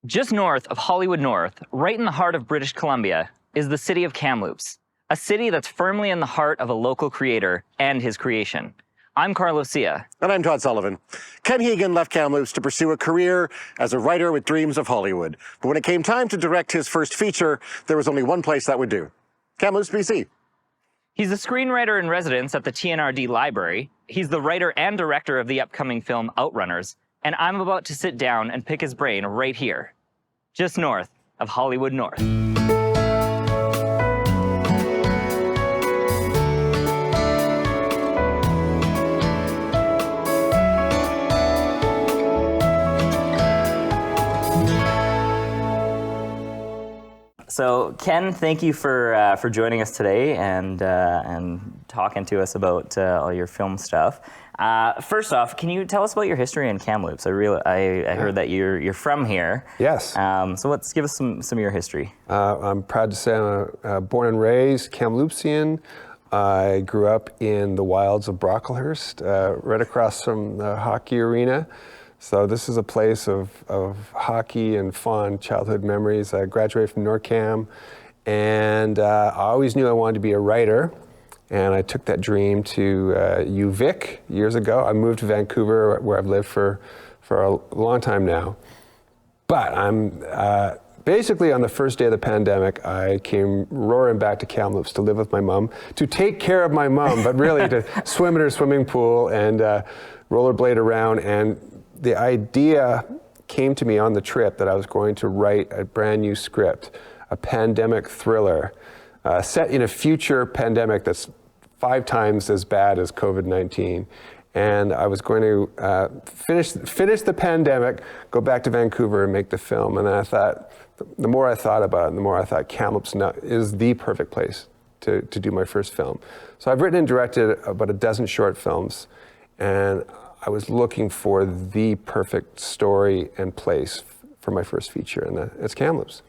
Just north of Hollywood North, right in the heart of British Columbia, is the city of Kamloops, a city that's firmly in the heart of a local creator and his creation. I'm Carlo Sia. And I'm Todd Sullivan. Ken Hegan left Kamloops to pursue a career as a writer with dreams of Hollywood. But when it came time to direct his first feature, there was only one place that would do: Kamloops, BC. He's a screenwriter in residence at the TNRD Library. He's the writer and director of the upcoming film Outrunners. And I'm about to sit down and pick his brain right here, just north of Hollywood North. So Ken, thank you for joining us today and talking to us about all your film stuff. First off, can you tell us about your history in Kamloops? I heard that you're from here. Yes. So let's give us some of your history. I'm proud to say I'm born and raised Kamloopsian. I grew up in the wilds of Brocklehurst, right across from the hockey arena. So this is a place of hockey and fond childhood memories. I graduated from NORCAM, and I always knew I wanted to be a writer. And I took that dream to UVic years ago. I moved to Vancouver, where I've lived for a long time now. But I'm basically on the first day of the pandemic, I came roaring back to Kamloops to live with my mom, to take care of my mom, but really to swim in her swimming pool and rollerblade around. And the idea came to me on the trip that I was going to write a brand new script, a pandemic thriller, set in a future pandemic that's 5 times as bad as COVID-19. And I was going to finish the pandemic, go back to Vancouver and make the film. And then I thought, the more I thought about it, the more I thought Kamloops is the perfect place to do my first film. So I've written and directed about a dozen short films, and I was looking for the perfect story and place for my first feature, and it's Kamloops.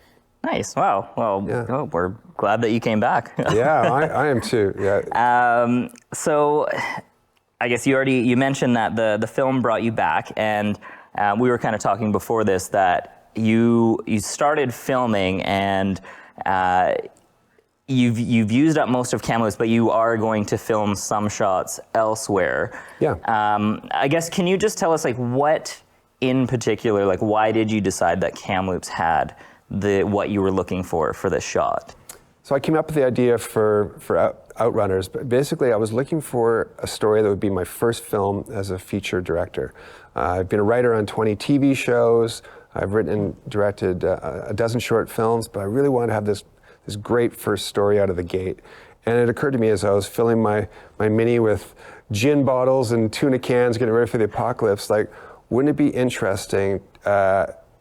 Nice. Wow. Well, yeah. Oh, we're glad that you came back. Yeah, I am too. Yeah. So I guess you mentioned that the film brought you back, and we were kind of talking before this that you started filming and you've used up most of Kamloops, but you are going to film some shots elsewhere. Yeah. I guess, can you just tell us, like, what in particular, like, why did you decide that Kamloops had what you were looking for this shot? So I came up with the idea for Outrunners, but basically I was looking for a story that would be my first film as a feature director. I've been a writer on 20 TV shows. I've written and directed a dozen short films, but I really wanted to have this great first story out of the gate. And it occurred to me as I was filling my Mini with gin bottles and tuna cans, getting ready for the apocalypse, like, wouldn't it be interesting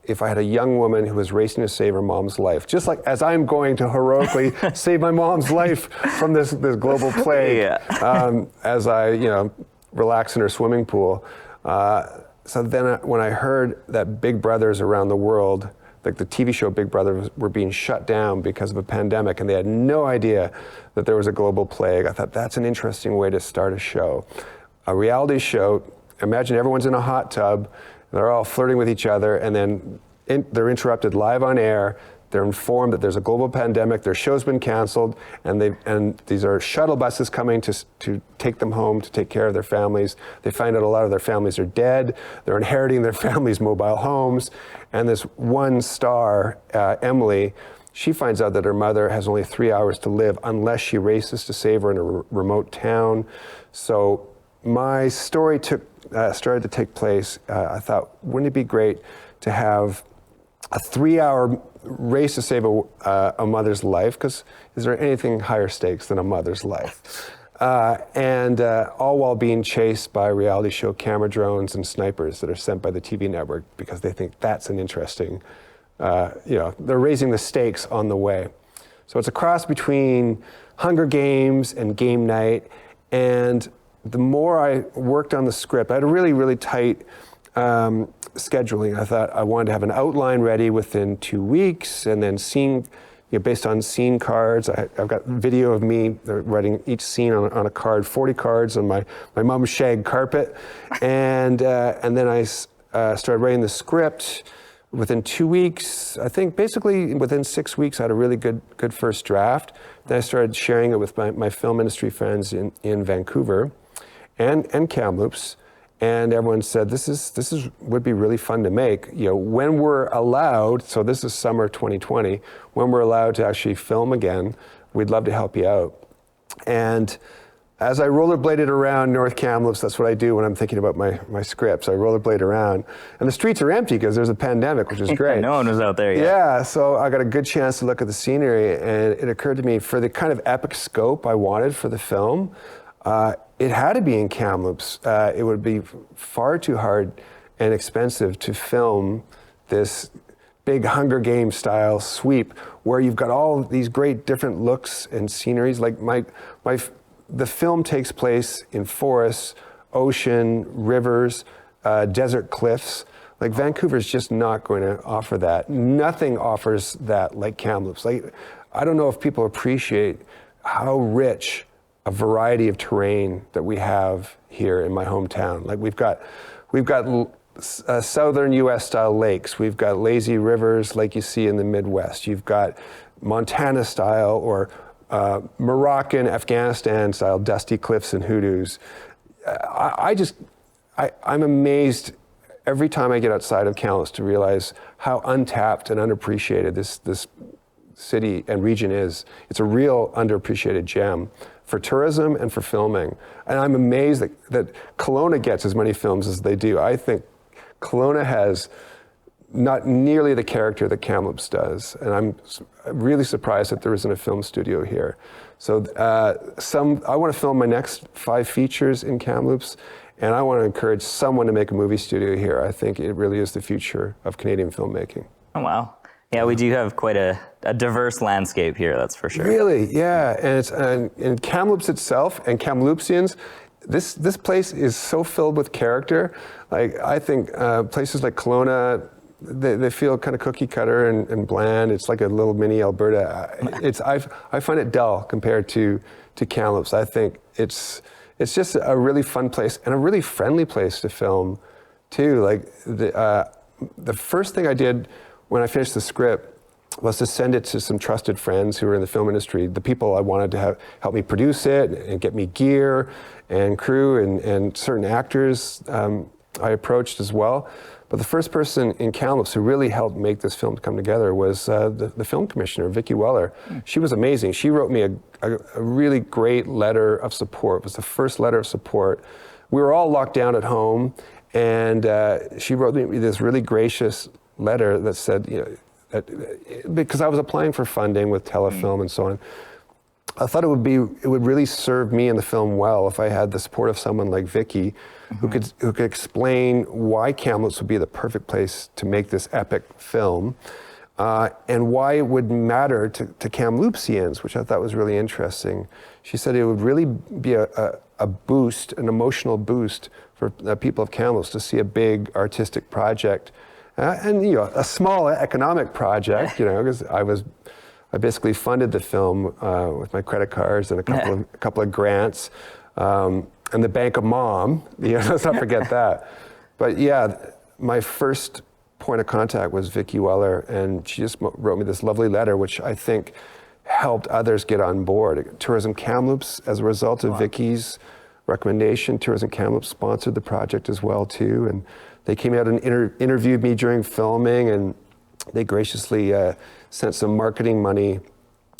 if I had a young woman who was racing to save her mom's life, just like as I'm going to heroically save my mom's life from this global plague, yeah. As I relax in her swimming pool. So then when I heard that Big Brothers around the world, like the TV show Big Brother, were being shut down because of a pandemic, and they had no idea that there was a global plague, I thought that's an interesting way to start a show. A reality show, imagine everyone's in a hot tub, they're all flirting with each other, and then they're interrupted live on air. They're informed that there's a global pandemic, their show's been canceled, and these are shuttle buses coming to take them home, to take care of their families. They find out a lot of their families are dead. They're inheriting their families' mobile homes. And this one star, Emily, she finds out that her mother has only 3 hours to live unless she races to save her in a remote town. So my story started to take place. I thought, wouldn't it be great to have a 3-hour race to save a mother's life? Because is there anything higher stakes than a mother's life? And all while being chased by reality show camera drones and snipers that are sent by the TV network because they think that's an interesting, they're raising the stakes on the way. So it's a cross between Hunger Games and Game Night. And the more I worked on the script, I had a really, really tight scheduling. I thought I wanted to have an outline ready within 2 weeks, and then based on scene cards. I've got video of me writing each scene on a card, 40 cards on my mom's shag carpet, and then I started writing the script within 2 weeks, I think basically within 6 weeks, I had a really good first draft. Then I started sharing it with my film industry friends in Vancouver and Kamloops. And everyone said, this would be really fun to make. You know, when we're allowed, so this is summer 2020, when we're allowed to actually film again, we'd love to help you out. And as I rollerbladed around North Kamloops, that's what I do when I'm thinking about my scripts. I rollerblade around. And the streets are empty because there's a pandemic, which is great. No one was out there yet. Yeah, so I got a good chance to look at the scenery, and it occurred to me, for the kind of epic scope I wanted for the film, it had to be in Kamloops. It would be far too hard and expensive to film this big Hunger Games style sweep where you've got all these great different looks and sceneries. Like the film takes place in forests, ocean, rivers, desert cliffs. Like Vancouver's just not going to offer that. Nothing offers that like Kamloops. Like, I don't know if people appreciate how rich a variety of terrain that we have here in my hometown. Like we've got southern U.S. style lakes. We've got lazy rivers like you see in the Midwest. You've got Montana style or Moroccan, Afghanistan style dusty cliffs and hoodoos. I'm amazed every time I get outside of Kamloops to realize how untapped and underappreciated this city and region is. It's a real underappreciated gem for tourism and for filming. And I'm amazed that Kelowna gets as many films as they do. I think Kelowna has not nearly the character that Kamloops does. And I'm really surprised that there isn't a film studio here. So I want to film my next 5 features in Kamloops, and I want to encourage someone to make a movie studio here. I think it really is the future of Canadian filmmaking. Oh, wow. Yeah, we do have quite a diverse landscape here, that's for sure. Really, yeah. And Kamloops itself and Kamloopsians, this place is so filled with character. Like, I think places like Kelowna, they feel kind of cookie cutter and bland. It's like a little mini Alberta. I find it dull compared to Kamloops. I think it's just a really fun place and a really friendly place to film too. Like the first thing I did when I finished the script was to send it to some trusted friends who were in the film industry, the people I wanted to have help me produce it and get me gear and crew and certain actors I approached as well. But the first person in Kamloops who really helped make this film come together was the film commissioner, Vicki Weller. She was amazing. She wrote me a really great letter of support. It was the first letter of support. We were all locked down at home, and she wrote me this really gracious letter that said, you know, that, because I was applying for funding with Telefilm and so on, I thought it would really serve me in the film well if I had the support of someone like Vicki, who could explain why Kamloops would be the perfect place to make this epic film, and why it would matter to Kamloopsians, which I thought was really interesting. She said it would really be a boost, an emotional boost for the people of Kamloops to see a big artistic project, and you know, a small economic project, you know, because I basically funded the film with my credit cards and a couple of grants, and the Bank of Mom. You know, let's not forget that. But yeah, my first point of contact was Vicki Weller, and she just wrote me this lovely letter, which I think helped others get on board. Tourism Kamloops, as a result of Vicki's recommendation, Tourism Kamloops sponsored the project as well too, and they came out and interviewed me during filming, and they graciously sent some marketing money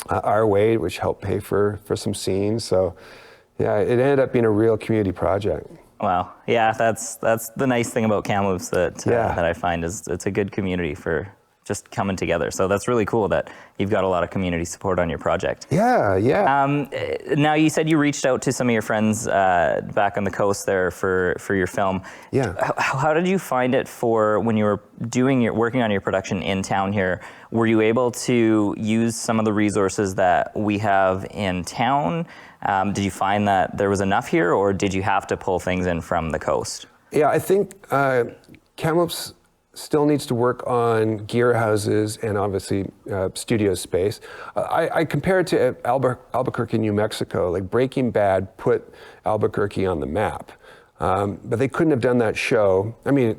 our way, which helped pay for some scenes. So yeah, it ended up being a real community project. Wow. Yeah, that's the nice thing about Kamloops that I find is it's a good community for just coming together. So that's really cool that you've got a lot of community support on your project. Yeah, yeah. Now, you said you reached out to some of your friends back on the coast there for your film. Yeah. How did you find it for when you were working on your production in town here? Were you able to use some of the resources that we have in town? Did you find that there was enough here, or did you have to pull things in from the coast? Yeah, I think Kamloops still needs to work on gear houses and obviously studio space. I compare it to Albuquerque, New Mexico. Like Breaking Bad put Albuquerque on the map, but they couldn't have done that show. I mean,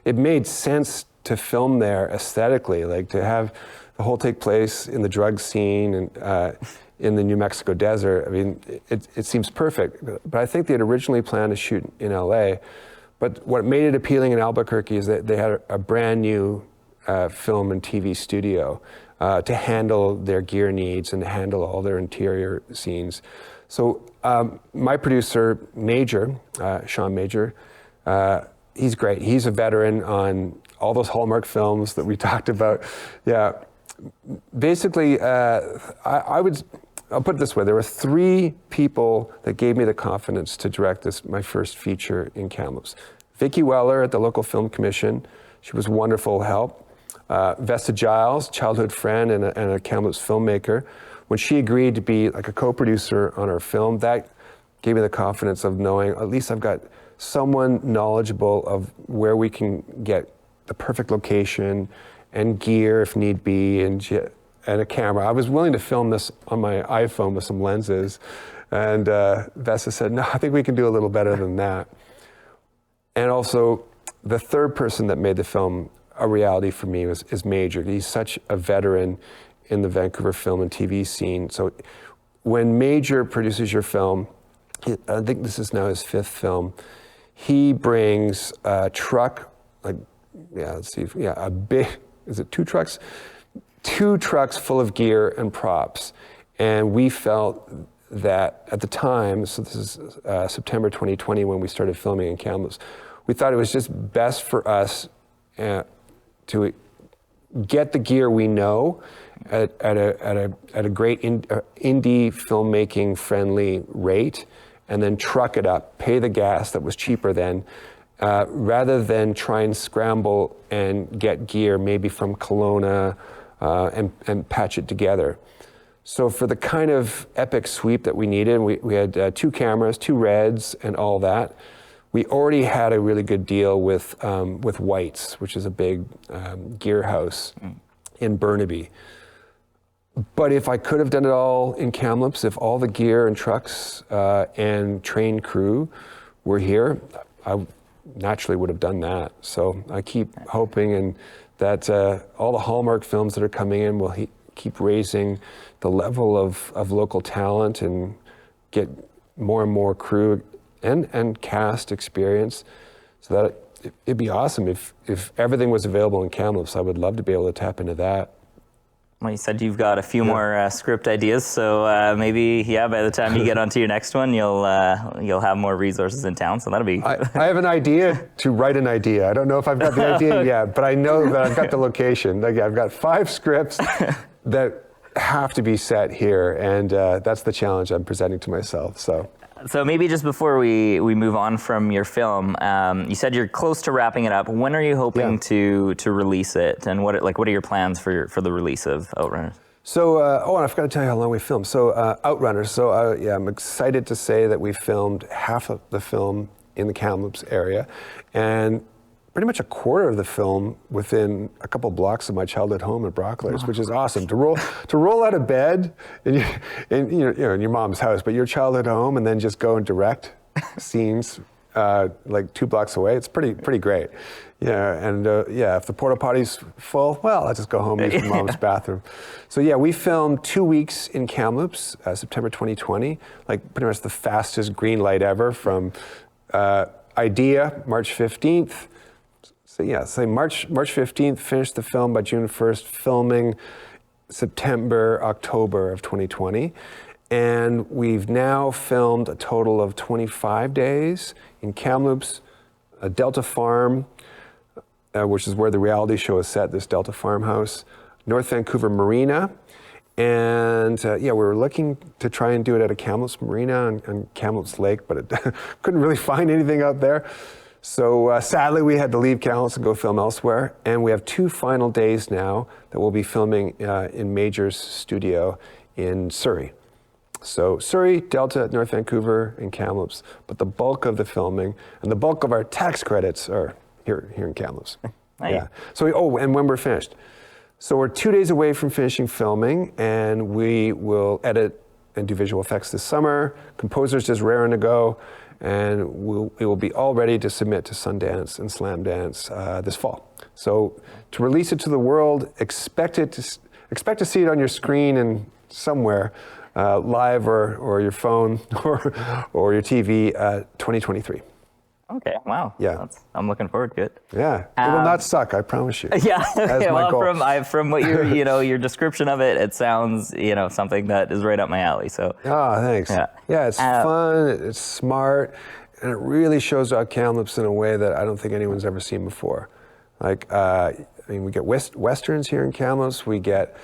it made sense to film there aesthetically, like to have the whole take place in the drug scene and in the New Mexico desert. I mean, it seems perfect. But I think they had originally planned to shoot in LA. But what made it appealing in Albuquerque is that they had a brand new film and TV studio to handle their gear needs and to handle all their interior scenes. So my producer, Major, Sean Major, he's great. He's a veteran on all those Hallmark films that we talked about. Yeah, basically, I'll put it this way. There were 3 people that gave me the confidence to direct my first feature in Kamloops. Vicki Weller at the local film commission. She was wonderful help. Vesta Giles, childhood friend and a Kamloops filmmaker. When she agreed to be like a co-producer on our film, that gave me the confidence of knowing at least I've got someone knowledgeable of where we can get the perfect location and gear if need be, and a camera. I was willing to film this on my iPhone with some lenses, and Vesta said, no, I think we can do a little better than that. And also, the third person that made the film a reality for me is Major. He's such a veteran in the Vancouver film and TV scene. So when Major produces your film, I think this is now his 5th film, he brings a truck, a big, is it 2 trucks? 2 trucks full of gear and props. And we felt that at the time, so this is September 2020 when we started filming in Kamloops, we thought it was just best for us to get the gear we know at a great indie filmmaking friendly rate, and then truck it up, pay the gas that was cheaper then, rather than try and scramble and get gear maybe from Kelowna and patch it together. So for the kind of epic sweep that we needed, we had 2 cameras, 2 Reds, and all that. We already had a really good deal with White's, which is a big gear house in Burnaby. But if I could have done it all in Kamloops, if all the gear and trucks and trained crew were here, I naturally would have done that. So I keep hoping and that all the Hallmark films that are coming in will keep raising the level of local talent and get more and more crew and cast experience, so that it'd be awesome if everything was available in Kamloops. I would love to be able to tap into that. Well, you said you've got a few more script ideas, so maybe by the time you get onto your next one, you'll have more resources in town. So that'll be. I have an idea to write an idea. I don't know if I've got the idea yet, but I know that I've got the location. Like, I've got 5 scripts that have to be set here, and that's the challenge I'm presenting to myself. So maybe just before we move on from your film, you said you're close to wrapping it up. When are you hoping to release it, and what are your plans for the release of Outrunners? So, and I forgot to tell you how long we filmed. So, Outrunners. So, I'm excited to say that we filmed half of the film in the Kamloops area, and pretty much a quarter of the film within a couple blocks of my childhood home in Brocklers, which is awesome. To roll out of bed in your mom's house, but your childhood home, and then just go and direct scenes like 2 blocks away. It's pretty great. Yeah, and if the porta potty's full, well, I'll just go home and use my mom's bathroom. So we filmed 2 weeks in Kamloops, September 2020, like pretty much the fastest green light ever from idea, March 15th. So March 15th, finished the film by June 1st, filming September, October of 2020. And we've now filmed a total of 25 days in Kamloops, a Delta Farm, which is where the reality show is set, this Delta farmhouse, North Vancouver Marina. And we were looking to try and do it at a Kamloops Marina on Kamloops Lake, but couldn't really find anything out there. So sadly, we had to leave Kamloops and go film elsewhere. And we have 2 final days now that we'll be filming in Major's studio in Surrey. So Surrey, Delta, North Vancouver, and Kamloops. But the bulk of the filming and the bulk of our tax credits are here in Kamloops. Nice. Yeah. So and when we're finished. So we're 2 days away from finishing filming, and we will edit and do visual effects this summer. Composer's just raring to go. and it will be all ready to submit to Sundance and Slamdance this fall. So to release it to the world, expect to see it on your screen and somewhere, live or your phone or your TV, 2023. Okay, wow. Yeah. I'm looking forward to it. Yeah, it will not suck, I promise you. Yeah, That's my goal. From what your description of it, it sounds, something that is right up my alley. So. Oh, thanks. Yeah, it's fun, it's smart, and it really shows out Kamloops in a way that I don't think anyone's ever seen before. Like, we get westerns here in Kamloops, we get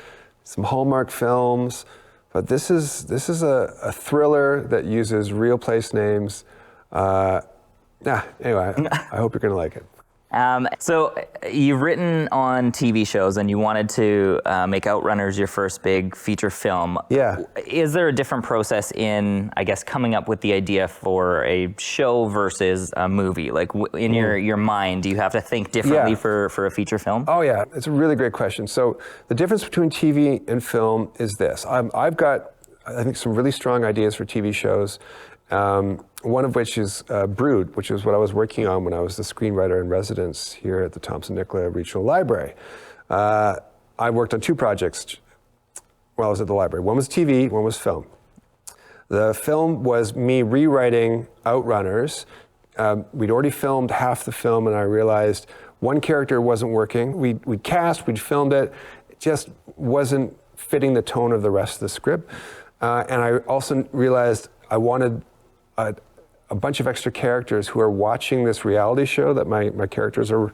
some Hallmark films, but this is a thriller that uses real place names. Anyway, I hope you're going to like it. So you've written on TV shows and you wanted to make Outrunners your first big feature film. Yeah. Is there a different process in, I guess, coming up with the idea for a show versus a movie? Like in your mind, do you have to think differently for a feature film? Oh yeah, it's a really great question. So the difference between TV and film is this. I've got, I think, some really strong ideas for TV shows. One of which is Brood, which is what I was working on when I was the screenwriter in residence here at the Thompson-Nicola Regional Library. I worked on two projects while I was at the library. One was TV, one was film. The film was me rewriting Outrunners. We'd already filmed half the film and I realized one character wasn't working. We'd cast, we'd filmed it. It just wasn't fitting the tone of the rest of the script. And I also realized I wanted a bunch of extra characters who are watching this reality show that my characters are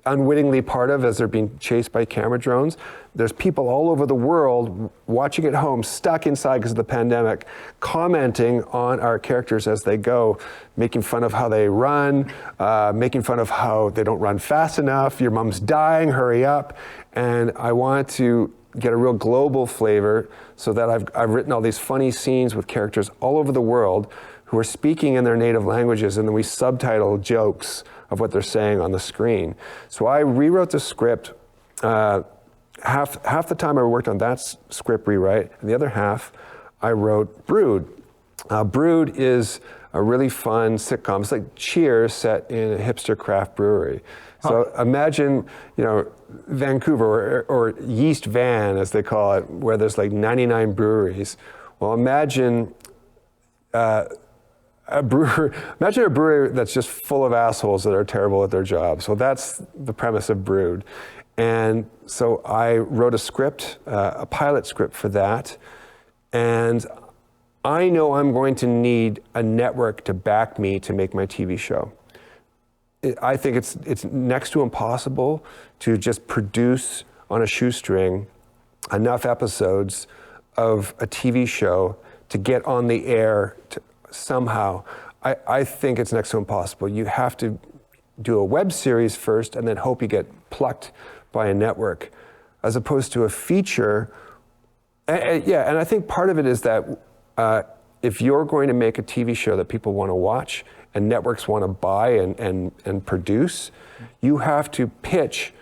unwittingly part of as they're being chased by camera drones. There's people all over the world watching at home, stuck inside because of the pandemic, commenting on our characters as they go, making fun of how they run, making fun of how they don't run fast enough, your mom's dying, hurry up. And I want to get a real global flavor so that I've written all these funny scenes with characters all over the world who are speaking in their native languages, and then we subtitle jokes of what they're saying on the screen. So I rewrote the script. Half the time I worked on that script rewrite, and the other half I wrote Brood. Brood is a really fun sitcom. It's like Cheers set in a hipster craft brewery. So imagine, Vancouver or Yeast Van, as they call it, where there's like 99 breweries. Well, imagine a brewery that's just full of assholes that are terrible at their job. So that's the premise of Brood. And so I wrote a script, a pilot script for that. And I know I'm going to need a network to back me to make my TV show. I think it's next to impossible to just produce on a shoestring enough episodes of a TV show to get on the air somehow. I think it's next to impossible. You have to do a web series first and then hope you get plucked by a network, as opposed to a feature. And I think part of it is that if you're going to make a TV show that people want to watch and networks want to buy and produce, you have to pitch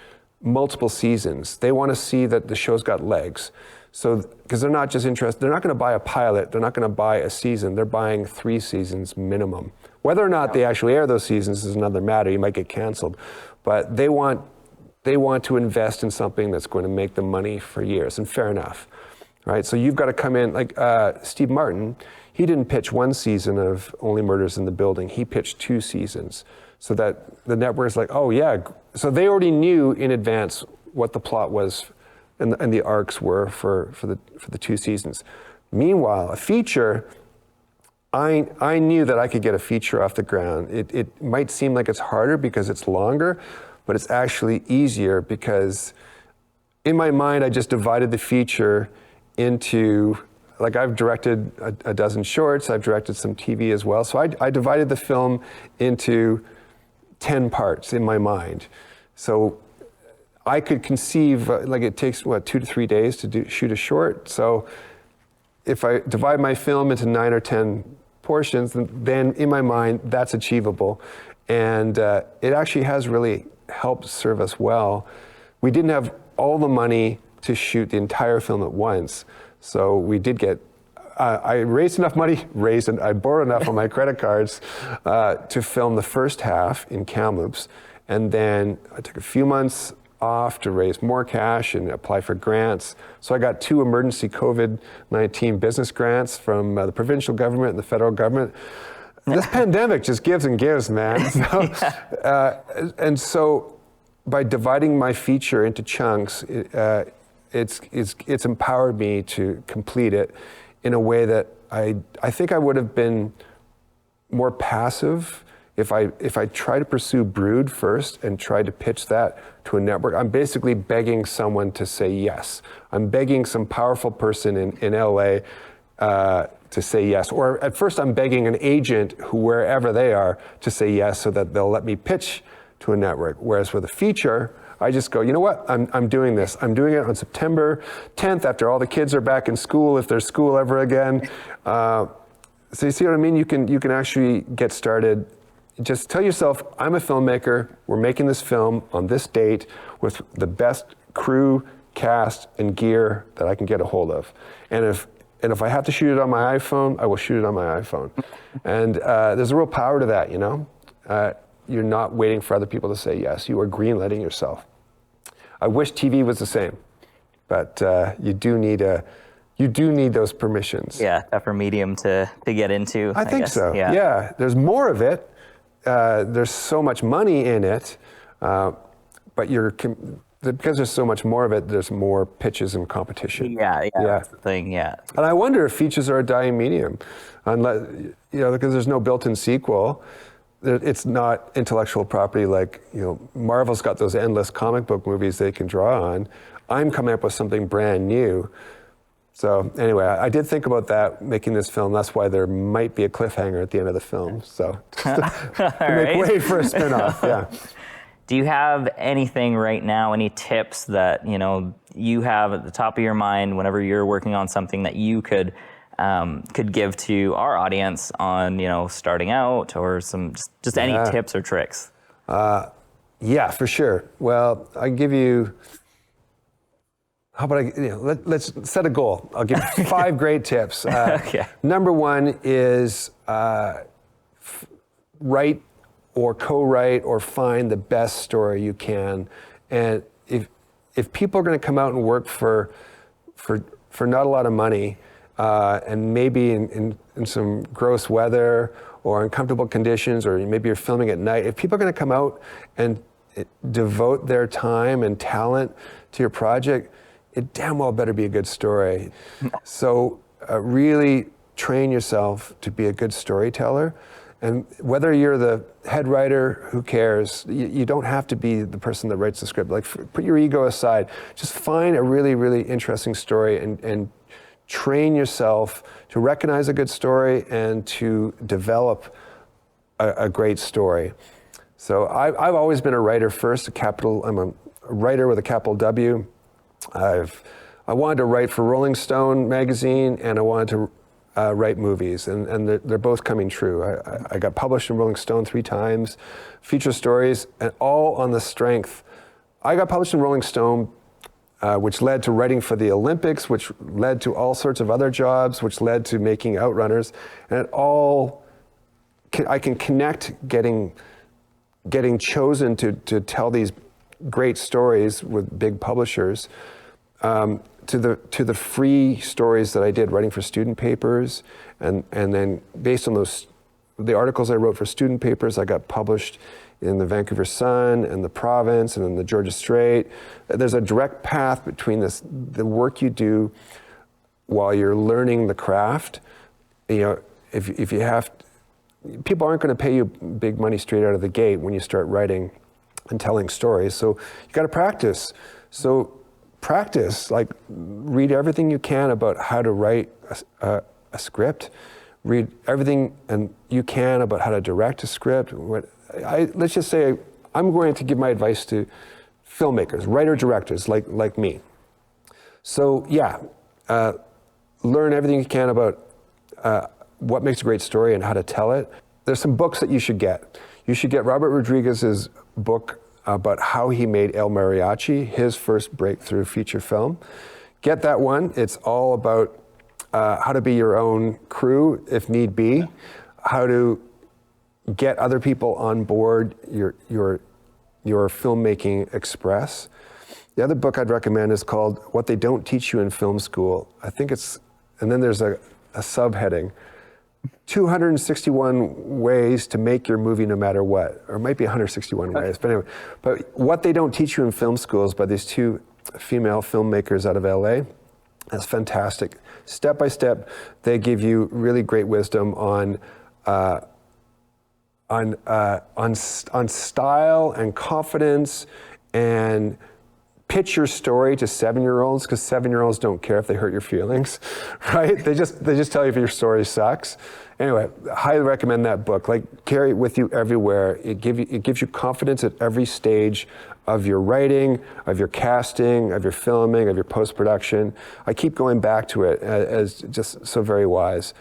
multiple seasons. They want to see that the show's got legs. So, because they're not just interested, they're not going to buy a pilot, they're not going to buy a season, they're buying 3 seasons minimum. Whether or not they actually air those seasons is another matter, you might get canceled. But they want to invest in something that's going to make them money for years, and fair enough, right? So you've got to come in, like Steve Martin, he didn't pitch 1 season of Only Murders in the Building, he pitched 2 seasons. So that the network's like, oh yeah, so they already knew in advance what the plot was and the arcs were for the 2 seasons. Meanwhile, a feature, I knew that I could get a feature off the ground. It might seem like it's harder because it's longer, but it's actually easier because in my mind, I just divided the feature into, like I've directed a dozen shorts, I've directed some TV as well. So I divided the film into 10 parts in my mind. So I could conceive, like it takes, 2 to 3 days to shoot a short. So if I divide my film into 9 or 10 portions, then in my mind, that's achievable. And it actually has really helped serve us well. We didn't have all the money to shoot the entire film at once. So we did get I raised enough money, I borrowed enough on my credit cards to film the first half in Kamloops. And then I took a few months off to raise more cash and apply for grants. So I got 2 emergency COVID-19 business grants from the provincial government and the federal government. This pandemic just gives and gives, man. So, and so by dividing my feature into chunks, it's empowered me to complete it in a way that I think I would have been more passive if I try to pursue Brood first and try to pitch that to a network. I'm basically begging someone to say yes. I'm begging some powerful person in LA to say yes. Or at first I'm begging an agent who, wherever they are, to say yes so that they'll let me pitch to a network. Whereas with a feature, I just go, you know what, I'm doing this. I'm doing it on September 10th after all the kids are back in school, if there's school ever again. So you see what I mean? You can actually get started. Just tell yourself, I'm a filmmaker, we're making this film on this date with the best crew, cast, and gear that I can get a hold of. And if I have to shoot it on my iPhone, I will shoot it on my iPhone. And there's a real power to that, you know? You're not waiting for other people to say yes, you are greenlighting yourself. I wish TV was the same, but you do need those permissions. Yeah, tougher medium to get into. I think guess. so. Yeah, there's more of it. There's so much money in it, but because there's so much more of it, there's more pitches and competition. Yeah. That's the thing. Yeah. And I wonder if features are a dying medium, unless because there's no built-in sequel. It's not intellectual property like, Marvel's got those endless comic book movies they can draw on. I'm coming up with something brand new. So anyway, I did think about that, making this film. That's why there might be a cliffhanger at the end of the film. So to make way for a spin-off, yeah. Do you have anything right now, any tips that, you have at the top of your mind whenever you're working on something that you could give to our audience on, starting out, or some just any tips or tricks? Yeah, for sure. Well, I can give you, how about let's set a goal. I'll give you 5 great tips. Okay. Number 1 is write or co-write or find the best story you can. And if people are going to come out and work for not a lot of money, and maybe in some gross weather or uncomfortable conditions, or maybe you're filming at night, if people are going to come out and devote their time and talent to your project, it damn well better be a good story. So really train yourself to be a good storyteller. And whether you're the head writer, who cares? You don't have to be the person that writes the script. Like, put your ego aside. Just find a really, really interesting story and train yourself to recognize a good story and to develop a great story. So I've always been a writer first, I'm a writer with a capital W. I wanted to write for Rolling Stone magazine, and I wanted to write movies, and they're both coming true. I got published in Rolling Stone 3 times, feature stories, and all on the strength. I got published in Rolling Stone, which led to writing for the Olympics, which led to all sorts of other jobs, which led to making Outrunners, and I can connect getting chosen to tell these great stories with big publishers, to the free stories that I did writing for student papers, and then based on the articles I wrote for student papers, I got published in the Vancouver Sun and the Province and in the Georgia Strait. There's a direct path between the work you do while you're learning the craft. If you have, people aren't going to pay you big money straight out of the gate when you start writing and telling stories. So you got to practice. So practice, like read everything you can about how to write a script. Read everything and you can about how to direct a script. Let's just say I'm going to give my advice to filmmakers, writer-directors like me. So yeah, learn everything you can about what makes a great story and how to tell it. There's some books that you should get. You should get Robert Rodriguez's book about how he made El Mariachi, his first breakthrough feature film. Get that one. It's all about how to be your own crew if need be, how to get other people on board your filmmaking express. The other book I'd recommend is called What They Don't Teach You in Film School. I think it's, and then there's a subheading, 261 ways to make your movie no matter what, or it might be 161 ways, but anyway. But What They Don't Teach You in Film School is by these two female filmmakers out of LA. That's fantastic. Step by step, they give you really great wisdom on style and confidence, and pitch your story to 7-year-olds, because 7-year-olds don't care if they hurt your feelings, right? They just tell you if your story sucks. Anyway, I highly recommend that book. Like, carry it with you everywhere. It gives you confidence at every stage of your writing, of your casting, of your filming, of your post-production. I keep going back to it as just so very wise.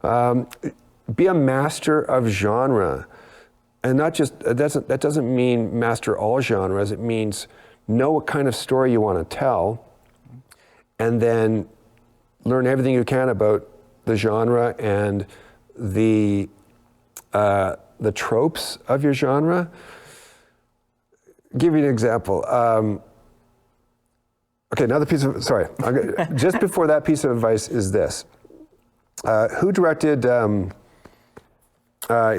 Be a master of genre. And not just, that doesn't mean master all genres. It means know what kind of story you want to tell, and then learn everything you can about the genre and the tropes of your genre. Give you an example. Okay, another piece of, sorry. Just before that piece of advice is this. Who directed, he's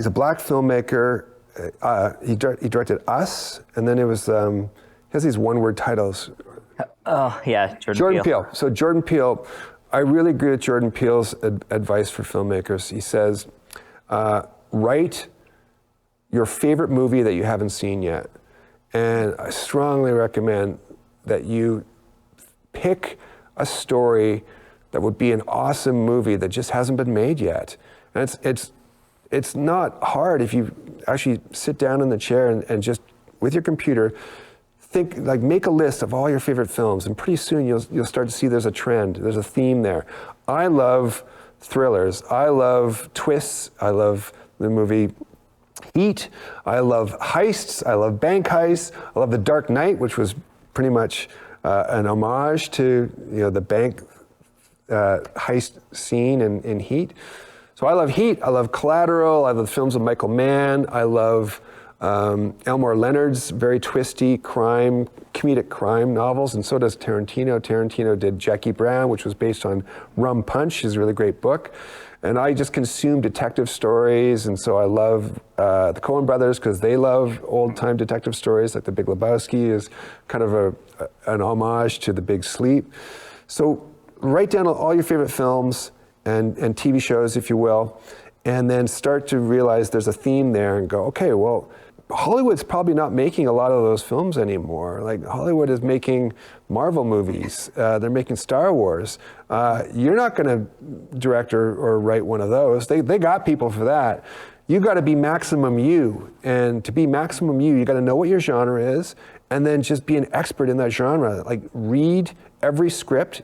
a black filmmaker. He directed Us, and then it was, he has these one-word titles. Oh, yeah, Jordan Peele. So Jordan Peele, I really agree with Jordan Peele's advice for filmmakers. He says, write your favorite movie that you haven't seen yet. And I strongly recommend that you pick a story that would be an awesome movie that just hasn't been made yet. And it's not hard if you actually sit down in the chair and just, with your computer, think, like, make a list of all your favorite films, and pretty soon you'll start to see there's a trend, there's a theme there. I love thrillers, I love twists, I love the movie Heat, I love heists, I love bank heists, I love The Dark Knight, which was pretty much an homage to the bank heist scene in Heat. So I love Heat, I love Collateral, I love the films of Michael Mann, I love Elmore Leonard's very twisty comedic crime novels, and so does Tarantino. Tarantino did Jackie Brown, which was based on Rum Punch, his really great book. And I just consume detective stories, and so I love the Coen brothers because they love old-time detective stories, like The Big Lebowski is kind of an homage to The Big Sleep. So write down all your favorite films and TV shows, if you will, and then start to realize there's a theme there and go, okay, well, Hollywood's probably not making a lot of those films anymore. Like, Hollywood is making Marvel movies. They're making Star Wars. You're not going to direct or write one of those. They got people for that. You got to be maximum you. And to be maximum you got to know what your genre is, and then just be an expert in that genre. Like, read every script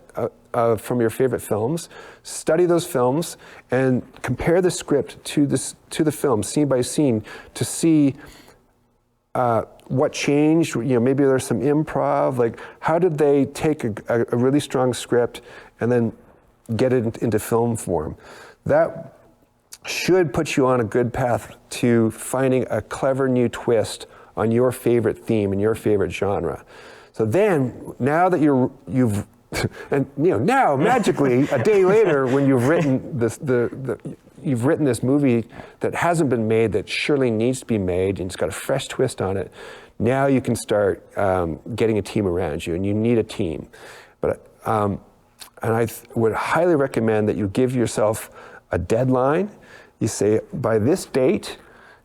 from your favorite films, study those films, and compare the script to the film, scene by scene, to see what changed. Maybe there's some improv. Like, how did they take a really strong script and then get it into film form? That should put you on a good path to finding a clever new twist on your favorite theme and your favorite genre. So then, now that you've and now magically a day later, when you've written this movie that hasn't been made, that surely needs to be made, and it's got a fresh twist on it, now you can start getting a team around you, and you need a team. But and I would highly recommend that you give yourself a deadline. You say, by this date,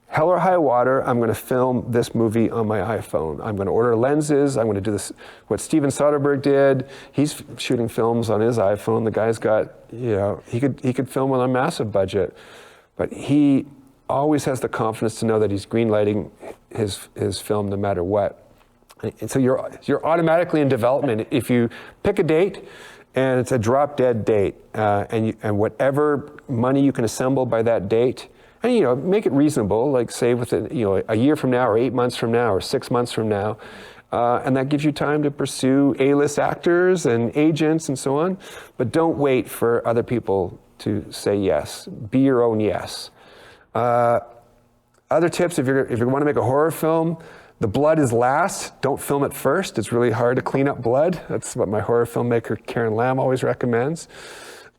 hell or high water, I'm going to film this movie on my iPhone. I'm going to order lenses. I'm going to do this, what Steven Soderbergh did. He's shooting films on his iPhone. The guy's got, he could film on a massive budget, but he always has the confidence to know that he's greenlighting his film no matter what. And so you're automatically in development if you pick a date and it's a drop dead date, and whatever money you can assemble by that date, and make it reasonable, like say within a year from now, or 8 months from now, or 6 months from now, and that gives you time to pursue A-list actors and agents and so on. But don't wait for other people to say yes. Be your own yes. Other tips: if you want to make a horror film, the blood is last. Don't film it first. It's really hard to clean up blood. That's what my horror filmmaker Karen Lamb always recommends.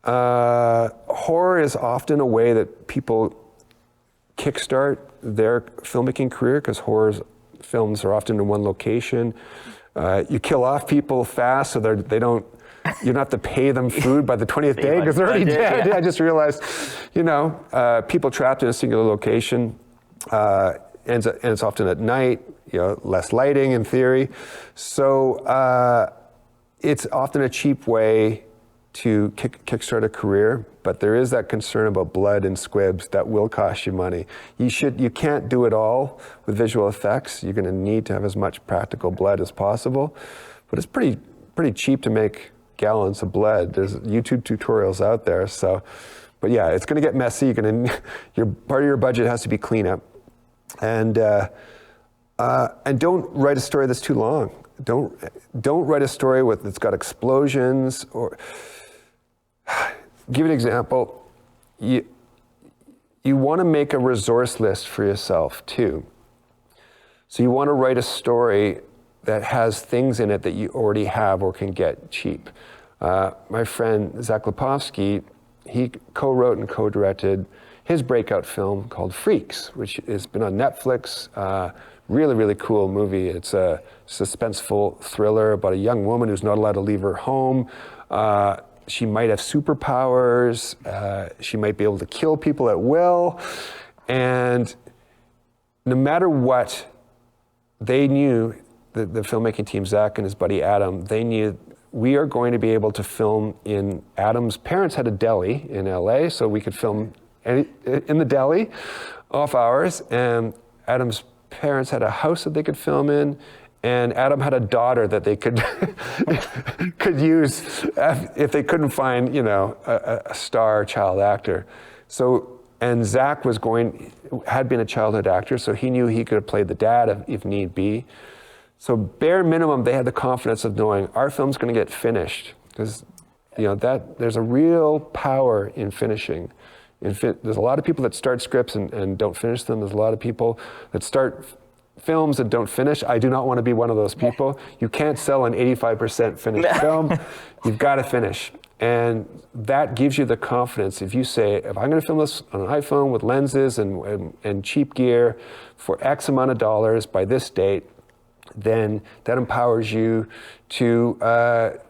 Horror is often a way that people kickstart their filmmaking career, because horror films are often in one location. You kill off people fast, so they don't. You don't have to pay them food by the 20th day because they're already dead. Yeah. I just realized, people trapped in a singular location, and it's often at night. Less lighting in theory, so it's often a cheap way to kickstart a career. But there is that concern about blood and squibs that will cost you money. You can't do it all with visual effects. You're going to need to have as much practical blood as possible, but it's pretty cheap to make gallons of blood. There's YouTube tutorials out there. So, but yeah, it's going to get messy. Your part of your budget has to be cleanup, and don't write a story that's too long. Don't write a story that's got explosions. Or give you an example. You want to make a resource list for yourself too. So you want to write a story that has things in it that you already have or can get cheap. My friend Zach Lipovsky, he co-wrote and co-directed his breakout film called Freaks, which has been on Netflix. Really, really cool movie. It's a suspenseful thriller about a young woman who's not allowed to leave her home. She might have superpowers. She might be able to kill people at will. And no matter what, they knew, the filmmaking team, Zach and his buddy Adam, they knew we are going to be able to film in Adam's parents had a deli in LA, so we could film in the deli off hours. And Adam's parents had a house that they could film in, and Adam had a daughter that they could could use if they couldn't find a star child actor. So, and Zach had been a childhood actor, so he knew he could have played the dad if need be. So bare minimum, they had the confidence of knowing our film's going to get finished, because that there's a real power in finishing. There's a lot of people that start scripts and don't finish them. There's a lot of people that start films and don't finish. I do not want to be one of those people. You can't sell an 85% finished film. You've got to finish. And that gives you the confidence. If you say, if I'm going to film this on an iPhone with lenses and cheap gear for X amount of dollars by this date, then that empowers you to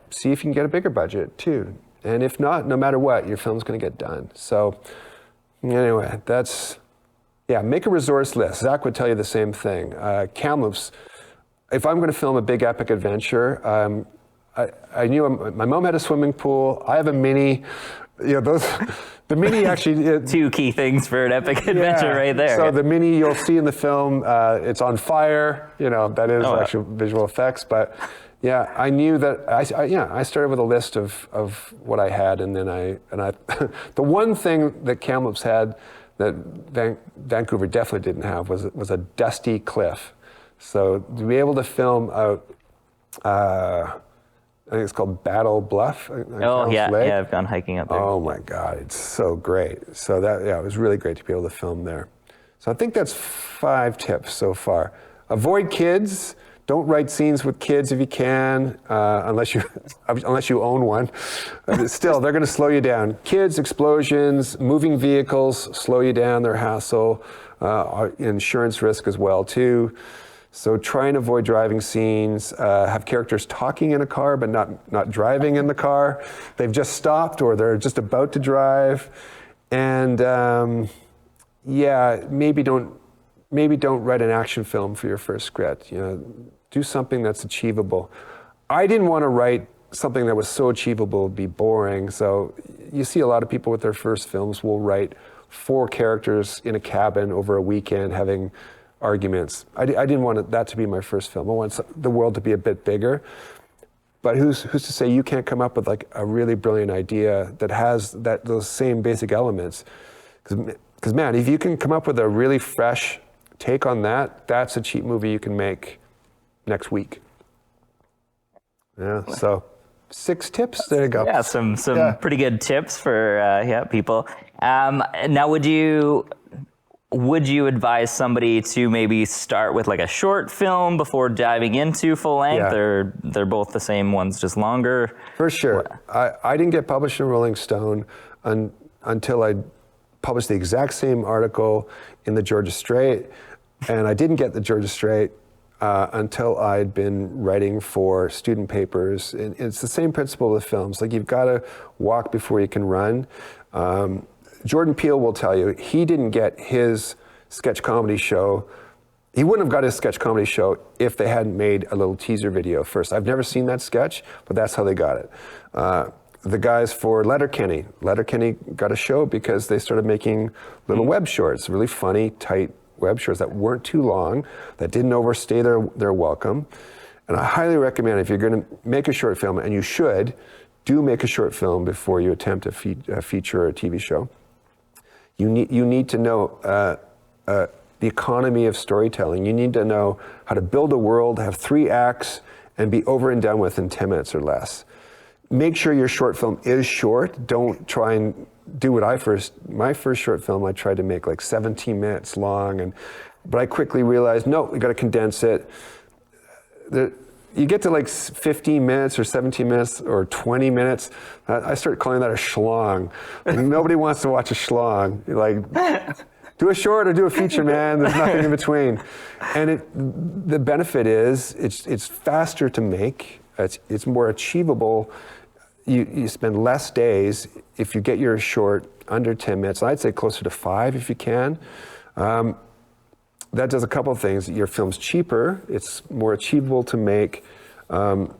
see if you can get a bigger budget too. And if not, no matter what, your film's going to get done. So anyway, make a resource list. Zach would tell you the same thing. Kamloops, if I'm going to film a big epic adventure, I knew my mom had a swimming pool. I have a mini. The mini actually... Two key things for an epic adventure right there. So the mini you'll see in the film, it's on fire. That is actual visual effects. But yeah, I knew that I started with a list of what I had, and then I the one thing that Kamloops had that Vancouver definitely didn't have was a dusty cliff. So to be able to film out, I think it's called Battle Bluff. I've gone hiking up there. Oh my God, it's so great. So it was really great to be able to film there. So I think that's 5 tips so far. Avoid kids. Don't write scenes with kids if you can, unless you own one. Still, they're going to slow you down. Kids, explosions, moving vehicles slow you down. They're hassle. Insurance risk as well too. So try and avoid driving scenes. Have characters talking in a car but not driving in the car. They've just stopped or they're just about to drive. And maybe don't write an action film for your first script. Do something that's achievable. I didn't want to write something that was so achievable it would be boring. So you see a lot of people with their first films will write 4 characters in a cabin over a weekend having arguments. I didn't want that to be my first film. I want the world to be a bit bigger. But who's to say you can't come up with like a really brilliant idea that has those same basic elements? Because Because man, if you can come up with a really fresh take on that, that's a cheap movie you can make next week. Yeah, so 6 tips, there you go. Yeah, some pretty good tips for people. Now, would you advise somebody to maybe start with like a short film before diving into full length, or they're both the same ones, just longer? For sure. I didn't get published in Rolling Stone until I published the exact same article in the Georgia Straight, and I didn't get the Georgia Straight until I'd been writing for student papers. And it's the same principle with films. Like, you've got to walk before you can run. Jordan Peele will tell you, he didn't get his sketch comedy show. He wouldn't have got his sketch comedy show if they hadn't made a little teaser video first. I've never seen that sketch, but that's how they got it. The guys for Letterkenny got a show because they started making little web shorts, really funny, tight web shorts that weren't too long, that didn't overstay their welcome. And I highly recommend, if you're going to make a short film, and you should, do make a short film before you attempt a feature or a TV show. You need to know the economy of storytelling. You need to know how to build a world, have 3 acts, and be over and done with in 10 minutes or less. Make sure your short film is short. Don't try and do what my first short film, I tried to make like 17 minutes long, but I quickly realized, no, we got to condense it. You get to like 15 minutes or 17 minutes or 20 minutes, I start calling that a schlong. Like, nobody wants to watch a schlong. Like, do a short or do a feature, man. There's nothing in between. And the benefit is it's faster to make. It's more achievable. You spend less days if you get your short under 10 minutes. I'd say closer to 5 if you can. That does a couple of things. Your film's cheaper, it's more achievable to make, and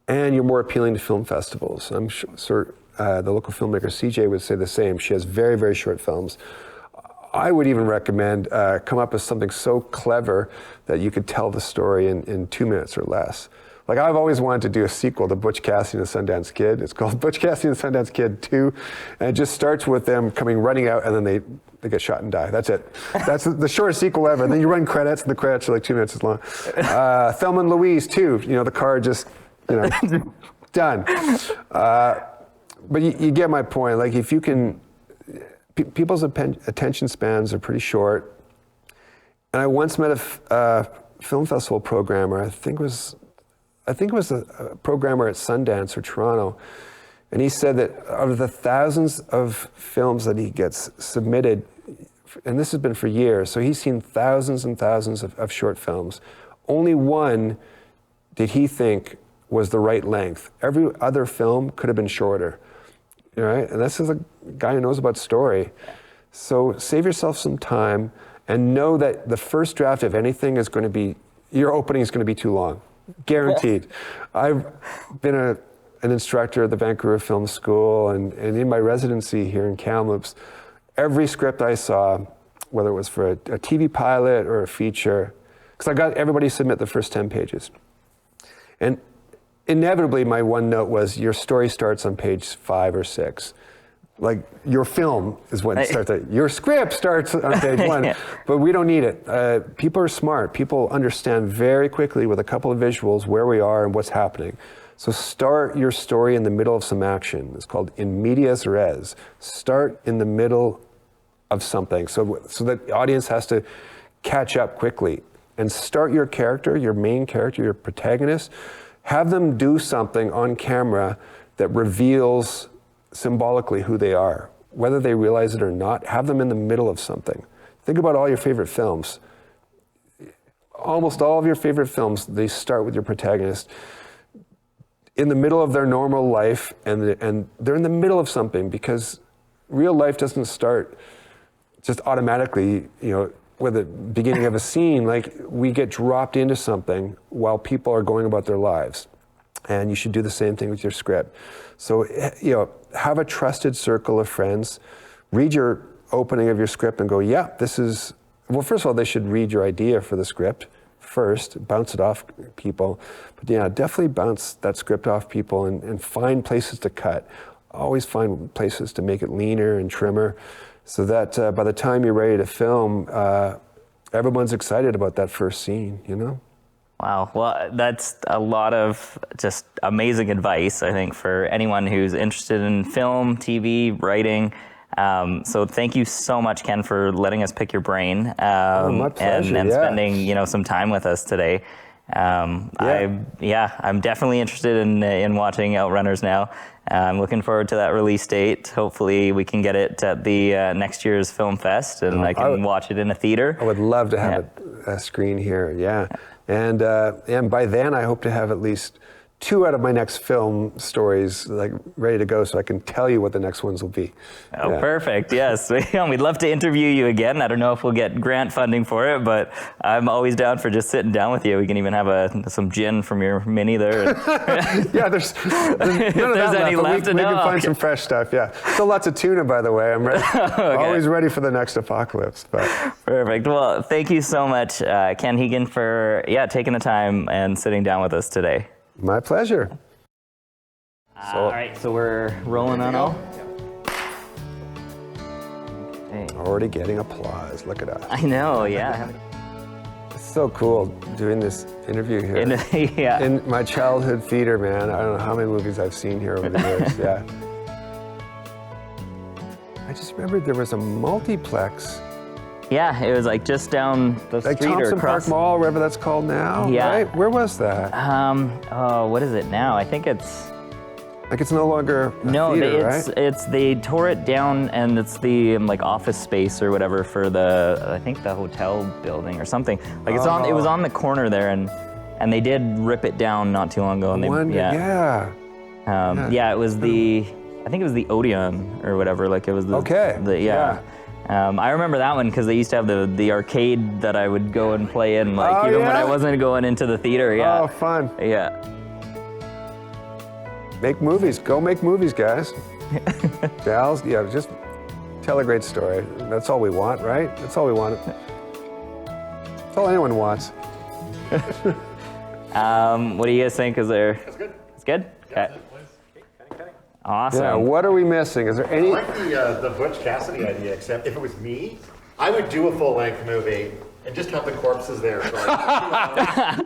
you're more appealing to film festivals. I'm sure the local filmmaker CJ would say the same. She has very, very short films. I would even recommend come up with something so clever that you could tell the story in 2 minutes or less. Like, I've always wanted to do a sequel to Butch Cassidy and the Sundance Kid. It's called Butch Cassidy and the Sundance Kid 2, and it just starts with them running out, and then they get shot and die. That's it. That's the shortest sequel ever. And then you run credits, and the credits are like 2 minutes as long. Thelma and Louise 2, the car just, done. But you get my point. Like, if you can, people's attention spans are pretty short. And I once met a film festival programmer, I think it was a programmer at Sundance or Toronto, and he said that out of the thousands of films that he gets submitted, and this has been for years, so he's seen thousands and thousands of short films, only one did he think was the right length. Every other film could have been shorter, right? And this is a guy who knows about story. So save yourself some time and know that the first draft of anything is going to be, your opening is going to be too long. Guaranteed. I've been an instructor at the Vancouver Film School, and in my residency here in Kamloops, every script I saw, whether it was for a TV pilot or a feature, because I got everybody submit the first 10 pages. And inevitably, my one note was, your story starts on page 5 or 6. Like, your film is when it starts. Your script starts on page 1, but we don't need it. People are smart. People understand very quickly with a couple of visuals where we are and what's happening. So start your story in the middle of some action. It's called in medias res. Start in the middle of something so that the audience has to catch up quickly. And start your character, your main character, your protagonist. Have them do something on camera that reveals symbolically who they are, whether they realize it or not. Have them in the middle of something. Think about all your favorite films. Almost all of your favorite films, they start with your protagonist in the middle of their normal life, and they're in the middle of something, because real life doesn't start just automatically, with the beginning of a scene. Like, we get dropped into something while people are going about their lives. And you should do the same thing with your script. So, have a trusted circle of friends. Read your opening of your script and go, yeah, this is, well, first of all, they should read your idea for the script first, bounce it off people. But yeah, definitely bounce that script off people and find places to cut. Always find places to make it leaner and trimmer. so that by the time you're ready to film, everyone's excited about that first scene, you know? Wow, well, that's a lot of just amazing advice, I think, for anyone who's interested in film, TV, writing. So thank you so much, Ken, for letting us pick your brain my pleasure, and yeah. spending some time with us today. I'm definitely interested in watching Outrunners now. I'm looking forward to that release date. Hopefully, we can get it at the next year's Film Fest, and I can watch it in a theater. I would love to have a screen here, yeah. And by then, I hope to have at least 2 out of my next film stories like ready to go, so I can tell you what the next ones will be. Oh, yeah. Perfect. Yes, we'd love to interview you again. I don't know if we'll get grant funding for it, but I'm always down for just sitting down with you. We can even have some gin from your mini there. Yeah, there's none of that any left. We can find some fresh stuff. Yeah, still lots of tuna, by the way. I'm ready, always ready for the next apocalypse. But. Perfect. Well, thank you so much, Ken Hegan, for taking the time and sitting down with us today. My pleasure. All right, so we're rolling on all. Okay. Already getting applause. Look at us. I know, yeah. It's so cool doing this interview here. Yeah. In my childhood theater, man. I don't know how many movies I've seen here over the years. Yeah. I just remembered there was a multiplex. Yeah, it was like just down the like street Thompson or across. Park Mall, wherever that's called now. Yeah. Right? Where was that? What is it now? I think it's. Like it's no longer a theater, right? They tore it down, and it's the like office space or whatever for the hotel building or something. Like it was on the corner there, and they did rip it down not too long ago. And Yeah, it was I think it was the Odeon or whatever. Like it was the I remember that one because they used to have the arcade that I would go and play in, like even when I wasn't going into the theater. Yeah. Oh, fun. Yeah. Make movies. Go make movies, guys. Gals, just tell a great story. That's all we want, right? That's all we want. That's all anyone wants. What do you guys think? It's good. It's good? Okay. Awesome. Yeah, what are we missing? Is there any? I like the Butch Cassidy idea, except if it was me, I would do a full-length movie and just have the corpses there for like 2 hours.